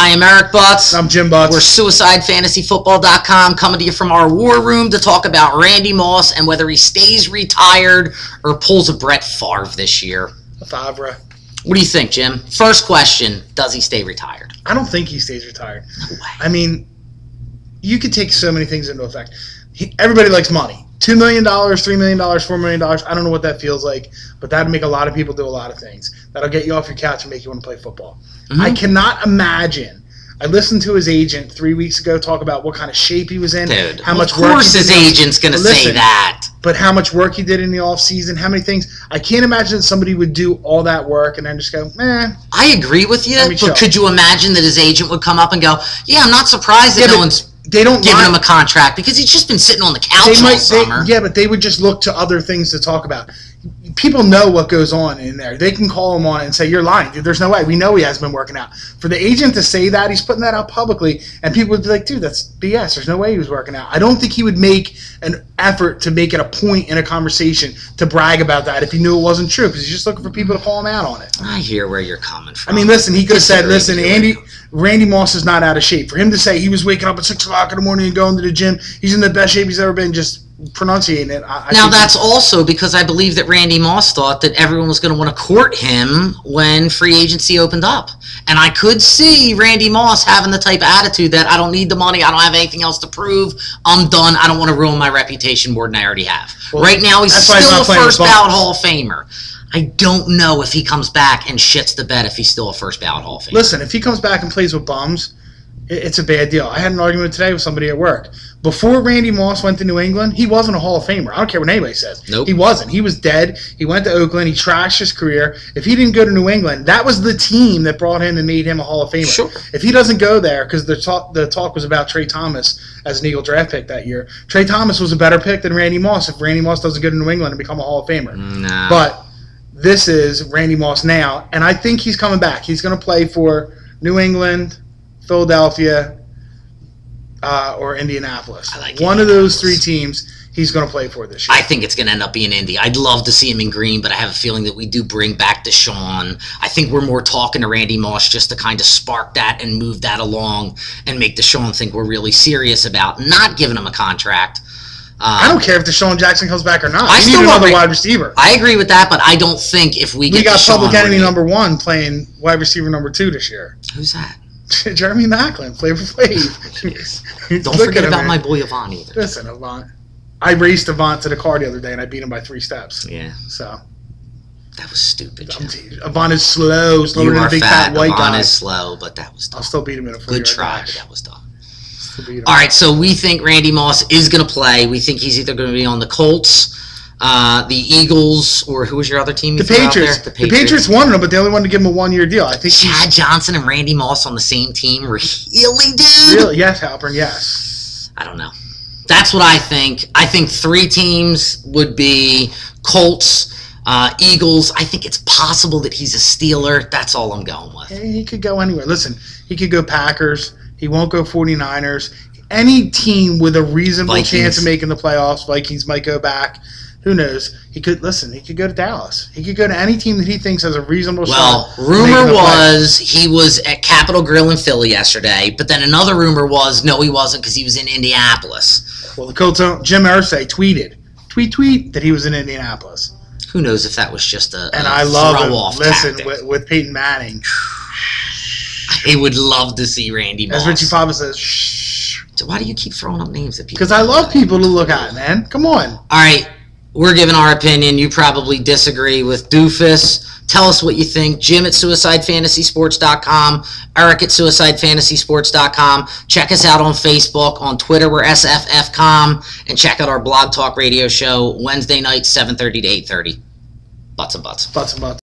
I am Eric Butz. I'm Jim Butz. We're SuicideFantasyFootball.com, coming to you from our war room to talk about Randy Moss and whether he stays retired or pulls a Brett Favre this year. Favre. What do you think, Jim? First question, does he stay retired? I don't think he stays retired. No way. I mean, you could take so many things into effect. Everybody likes money. $2 million, $3 million, $4 million. I don't know what that feels like, but that would make a lot of people do a lot of things. That'll get you off your couch and make you want to play football. Mm-hmm. I cannot imagine. I listened to his agent 3 weeks ago talk about what kind of shape he was in. Dude, how much of course his agent's going to say that. But how much work he did in the offseason, how many things. I can't imagine that somebody would do all that work and then just go, I agree with you, but could you imagine that his agent would come up and go, yeah, I'm not surprised that no one's giving him a contract because he's just been sitting on the couch all summer. Yeah, but they would just look to other things to talk about. People know what goes on in there. They can call him on it and say, you're lying, dude. There's no way. We know he hasn't been working out. For the agent to say that, he's putting that out publicly, and people would be like, dude, that's BS. There's no way he was working out. I don't think he would make an effort to make it a point in a conversation to brag about that if he knew it wasn't true, because he's just looking for people to call him out on it. I hear where you're coming from. I mean, listen, he could have said, listen, Randy Moss is not out of shape. For him to say he was waking up at 6 o'clock in the morning and going to the gym, he's in the best shape he's ever been, just pronunciating it. Now, that's also because I believe that Randy Moss thought that everyone was going to want to court him when free agency opened up. And I could see Randy Moss having the type of attitude that I don't need the money, I don't have anything else to prove, I'm done, I don't want to ruin my reputation more than I already have. Well, right now, he's still a first-ballot Hall of Famer. I don't know if he comes back and shits the bed if he's still a first-ballot Hall of Famer. Listen, if he comes back and plays with bums, it's a bad deal. I had an argument today with somebody at work. Before Randy Moss went to New England, he wasn't a Hall of Famer. I don't care what anybody says. Nope. He wasn't. He was dead. He went to Oakland. He trashed his career. If he didn't go to New England, that was the team that brought him and made him a Hall of Famer. Sure. If he doesn't go there, because the talk was about Trey Thomas as an Eagle draft pick that year, Trey Thomas was a better pick than Randy Moss if Randy Moss doesn't go to New England and become a Hall of Famer. Nah. But this is Randy Moss now, and I think he's coming back. He's going to play for New England, Philadelphia, or Indianapolis. I like one of those three teams he's going to play for this year. I think it's going to end up being Indy. I'd love to see him in green, but I have a feeling that we do bring back Deshaun. I think we're more talking to Randy Moss just to kind of spark that and move that along and make Deshaun think we're really serious about not giving him a contract. I don't care if Deshaun Jackson comes back or not. I still need another wide receiver. I agree with that, but I don't think if we get got Deshaun public enemy number 1 playing wide receiver number 2 this year. Who's that? Jeremy Maclin, Flavor Flav. Don't forget about my boy Avant either. Listen, Avant. I raced Avant to the car the other day, and I beat him by 3 steps. Yeah. So. That was stupid, Jim. Avant is slower than a big fat white guy. Avant is slow, but that was dumb. I'll still beat him in a 40-yard Good try, dash. but that was dumb. All right, so we think Randy Moss is going to play. We think he's either going to be on the Colts, the Eagles, or who was your other team? The Patriots. The Patriots wanted him, but they only wanted to give him a 1-year deal. I think Chad Johnson and Randy Moss on the same team, really, dude? Really? Yes, Halpern, yes. I don't know. That's what I think. I think 3 teams would be Colts, Eagles. I think it's possible that he's a Steeler. That's all I'm going with. He could go anywhere. Listen, he could go Packers. He won't go 49ers. Any team with a reasonable chance of making the playoffs, Vikings might go back. Who knows? He could go to Dallas. He could go to any team that he thinks has a reasonable shot. Well, rumor was he was at Capitol Grill in Philly yesterday, but then another rumor was no, he wasn't because he was in Indianapolis. Well, the Colts, Jim Irsay tweet that he was in Indianapolis. Who knows if that was just a I love throw-off tactic. Listen, with Peyton Manning. I would love to see Randy Moss. As Richie Papa says, shh. So why do you keep throwing up names at people? Because I love people to look at, man. Come on. All right. We're giving our opinion. You probably disagree with Doofus. Tell us what you think. Jim at SuicideFantasySports.com. Eric at SuicideFantasySports.com. Check us out on Facebook. On Twitter, we're SFFcom. And check out our Blog Talk Radio show Wednesday night, 7:30 to 8:30. Butts and Butts. Butts and Butts.